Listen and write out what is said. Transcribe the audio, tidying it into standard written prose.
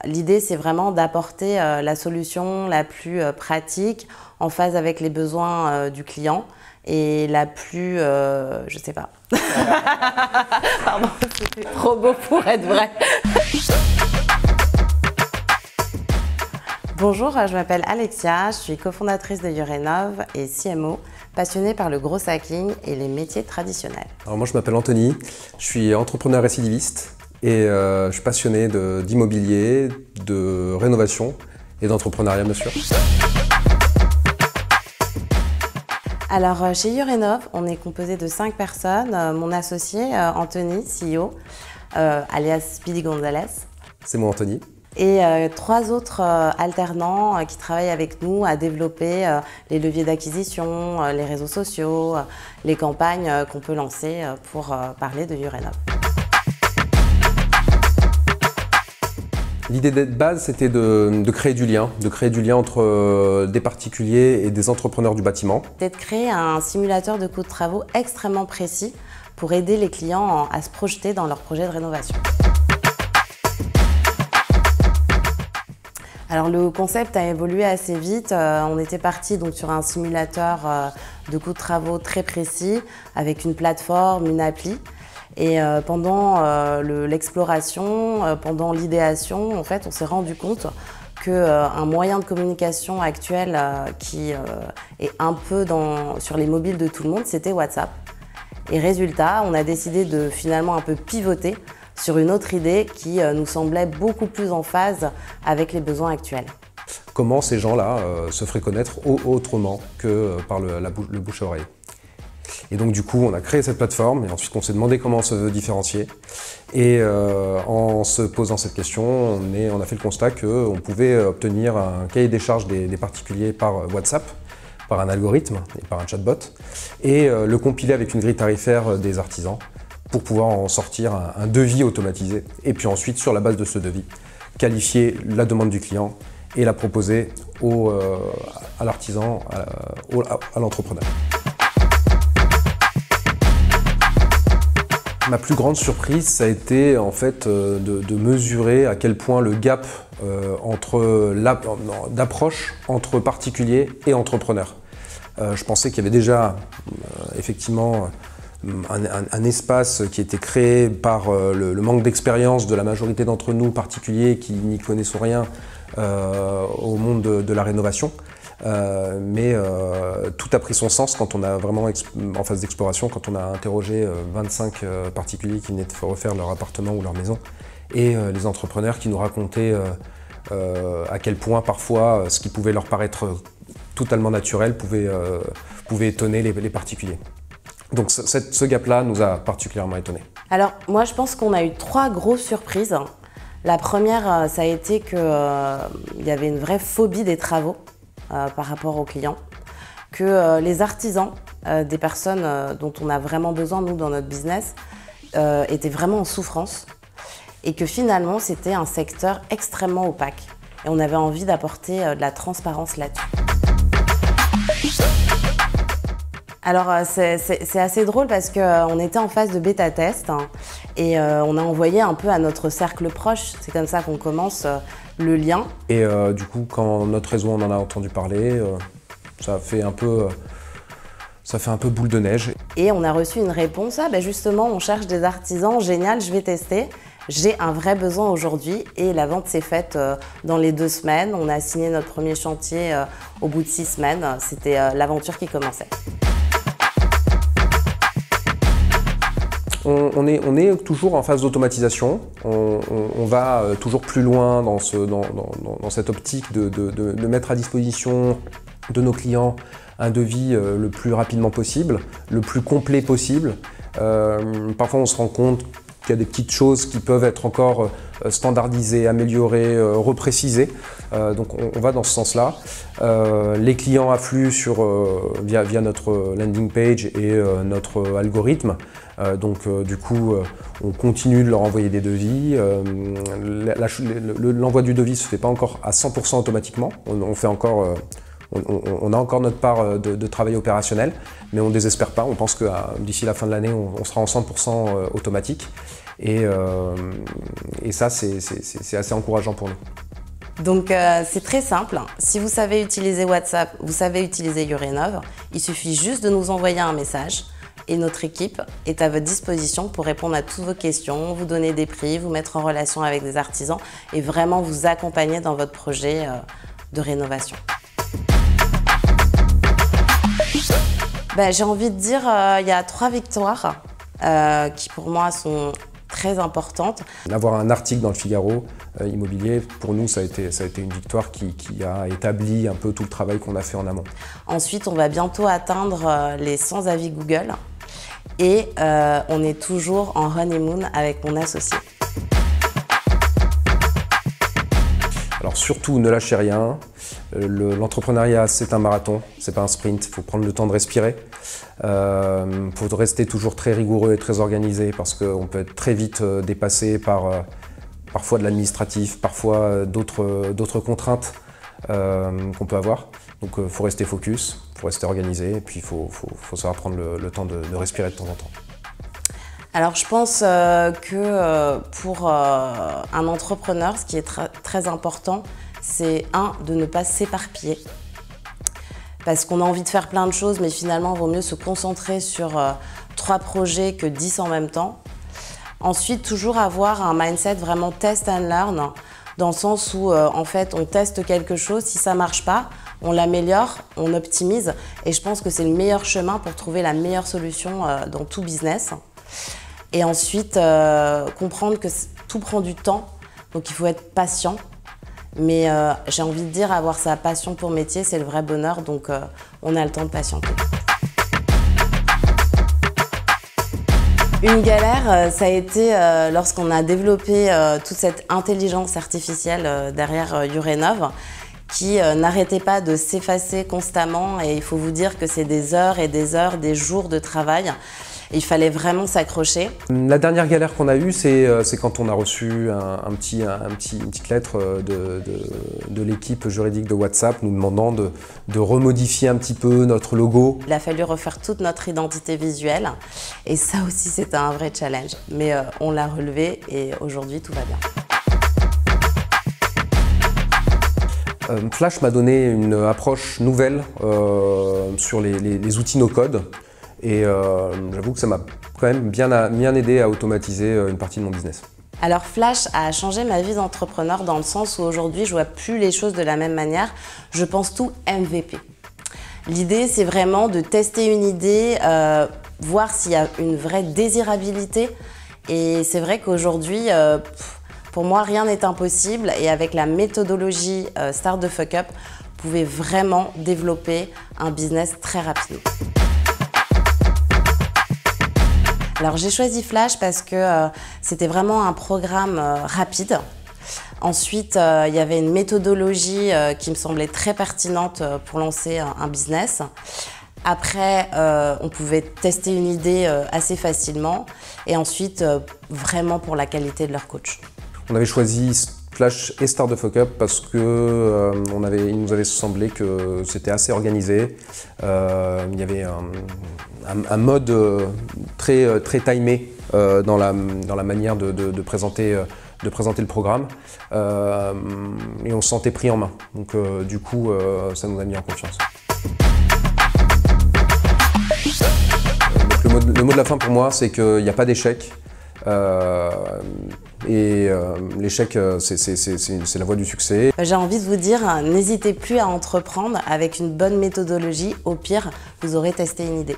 L'idée, c'est vraiment d'apporter la solution la plus pratique, en phase avec les besoins du client et la plus... je sais pas. Pardon, c'était trop beau pour être vrai. Bonjour, je m'appelle Alexia, je suis cofondatrice de YouRénov et CMO, passionnée par le gros hacking et les métiers traditionnels. Alors moi je m'appelle Anthony, je suis entrepreneur récidiviste et je suis passionné d'immobilier, de rénovation et d'entrepreneuriat bien sûr. Alors chez YouRénov, on est composé de 5 personnes. Mon associé Anthony, CEO, alias Speedy Gonzalez. C'est moi Anthony. Et 3 autres alternants qui travaillent avec nous à développer les leviers d'acquisition, les réseaux sociaux, les campagnes qu'on peut lancer pour parler de YouRénov. L'idée de base, c'était de créer du lien entre des particuliers et des entrepreneurs du bâtiment. C'était de créer un simulateur de coûts de travaux extrêmement précis pour aider les clients à se projeter dans leur projet de rénovation. Alors le concept a évolué assez vite. On était parti donc sur un simulateur de coûts de travaux très précis avec une plateforme, une appli. Et pendant l'exploration, pendant l'idéation, en fait, on s'est rendu compte qu'un moyen de communication actuel qui est un peu sur les mobiles de tout le monde, c'était WhatsApp. Et résultat, on a décidé de finalement un peu pivoter sur une autre idée qui nous semblait beaucoup plus en phase avec les besoins actuels. Comment ces gens-là se feraient connaître autrement que par le bouche à oreille. Et donc du coup, on a créé cette plateforme et ensuite on s'est demandé comment on se différencier. Et en se posant cette question, on a fait le constat qu'on pouvait obtenir un cahier des charges des particuliers par WhatsApp, par un algorithme et par un chatbot, et le compiler avec une grille tarifaire des artisans pour pouvoir en sortir un devis automatisé. Et puis ensuite, sur la base de ce devis, qualifier la demande du client et la proposer à l'artisan, à l'entrepreneur. Ma plus grande surprise, ça a été en fait de mesurer à quel point le gap d'approche entre particuliers et entrepreneurs. Je pensais qu'il y avait déjà effectivement un espace qui était créé par le manque d'expérience de la majorité d'entre nous, particuliers qui n'y connaissent rien au monde de la rénovation. Mais tout a pris son sens quand on a vraiment, en phase d'exploration, quand on a interrogé 25 particuliers qui venaient de refaire leur appartement ou leur maison et les entrepreneurs qui nous racontaient à quel point parfois ce qui pouvait leur paraître totalement naturel pouvait étonner les particuliers. Donc ce gap-là nous a particulièrement étonnés. Alors moi je pense qu'on a eu 3 grosses surprises. La première, ça a été qu'il y avait une vraie phobie des travaux. Par rapport aux clients, que les artisans, des personnes dont on a vraiment besoin, nous, dans notre business, étaient vraiment en souffrance et que finalement, c'était un secteur extrêmement opaque et on avait envie d'apporter de la transparence là-dessus. Alors, c'est assez drôle parce qu'on était en phase de bêta-test et on a envoyé un peu à notre cercle proche, c'est comme ça qu'on commence le lien. Et du coup, quand notre réseau en a entendu parler, ça fait un peu boule de neige. Et on a reçu une réponse, justement, on cherche des artisans, génial, je vais tester. J'ai un vrai besoin aujourd'hui et la vente s'est faite dans les 2 semaines. On a signé notre premier chantier au bout de 6 semaines. C'était l'aventure qui commençait. On est toujours en phase d'automatisation, on va toujours plus loin dans cette optique de mettre à disposition de nos clients un devis le plus rapidement possible, le plus complet possible. Parfois on se rend compte qu'il y a des petites choses qui peuvent être encore standardisées, améliorées, reprécisées. Donc on va dans ce sens-là. Les clients affluent via notre landing page et notre algorithme. Du coup, on continue de leur envoyer des devis. L'envoi du devis ne se fait pas encore à 100% automatiquement. On fait encore on a encore notre part de travail opérationnel, mais on ne désespère pas. On pense que d'ici la fin de l'année, on sera en 100% automatique. Et ça, c'est assez encourageant pour nous. Donc c'est très simple. Si vous savez utiliser WhatsApp, vous savez utiliser YouRénov, il suffit juste de nous envoyer un message et notre équipe est à votre disposition pour répondre à toutes vos questions, vous donner des prix, vous mettre en relation avec des artisans et vraiment vous accompagner dans votre projet de rénovation. J'ai envie de dire il y a 3 victoires qui pour moi sont très importante. Avoir un article dans le Figaro immobilier, pour nous, ça a été une victoire qui a établi un peu tout le travail qu'on a fait en amont. Ensuite, on va bientôt atteindre les 100 avis Google et on est toujours en honeymoon avec mon associé. Alors surtout, ne lâchez rien. L'entrepreneuriat, c'est un marathon, c'est pas un sprint. Il faut prendre le temps de respirer. Il faut rester toujours très rigoureux et très organisé parce qu'on peut être très vite dépassé par parfois de l'administratif, parfois d'autres contraintes qu'on peut avoir. Donc il faut rester focus, il faut rester organisé et puis il faut savoir prendre le temps de respirer de temps en temps. Alors je pense que pour un entrepreneur, ce qui est très important, c'est de ne pas s'éparpiller. Parce qu'on a envie de faire plein de choses, mais finalement, il vaut mieux se concentrer sur 3 projets que 10 en même temps. Ensuite, toujours avoir un mindset vraiment test and learn, dans le sens où en fait, on teste quelque chose, si ça ne marche pas, on l'améliore, on optimise. Et je pense que c'est le meilleur chemin pour trouver la meilleure solution dans tout business. Et ensuite, comprendre que tout prend du temps, donc il faut être patient. Mais j'ai envie de dire, avoir sa passion pour métier, c'est le vrai bonheur, donc on a le temps de patienter. Une galère, ça a été lorsqu'on a développé toute cette intelligence artificielle derrière YouRénov, qui n'arrêtait pas de s'effacer constamment, et il faut vous dire que c'est des heures et des heures, des jours de travail. Il fallait vraiment s'accrocher. La dernière galère qu'on a eue, c'est quand on a reçu une petite lettre de l'équipe juridique de WhatsApp nous demandant de remodifier un petit peu notre logo. Il a fallu refaire toute notre identité visuelle et ça aussi c'était un vrai challenge. Mais on l'a relevé et aujourd'hui tout va bien. Flash m'a donné une approche nouvelle sur les outils no-code. Et j'avoue que ça m'a quand même bien aidé à automatiser une partie de mon business. Alors Flash a changé ma vie d'entrepreneur dans le sens où aujourd'hui je vois plus les choses de la même manière, je pense tout MVP. L'idée c'est vraiment de tester une idée, voir s'il y a une vraie désirabilité et c'est vrai qu'aujourd'hui pour moi rien n'est impossible et avec la méthodologie Start the Fuck Up, vous pouvez vraiment développer un business très rapidement. Alors j'ai choisi Flash parce que c'était vraiment un programme rapide. Ensuite, il y avait une méthodologie qui me semblait très pertinente pour lancer un business. Après, on pouvait tester une idée assez facilement. Et ensuite, vraiment pour la qualité de leur coach. On avait choisi Flash et Start the Fuck Up parce que il nous avait semblé que c'était assez organisé. Il y avait un mode très timé dans la manière de présenter le programme et on se sentait pris en main. Donc du coup, ça nous a mis en confiance. Donc, le mot de la fin pour moi, c'est qu'il n'y a pas d'échec. L'échec, c'est la voie du succès. J'ai envie de vous dire, n'hésitez plus à entreprendre avec une bonne méthodologie. Au pire, vous aurez testé une idée.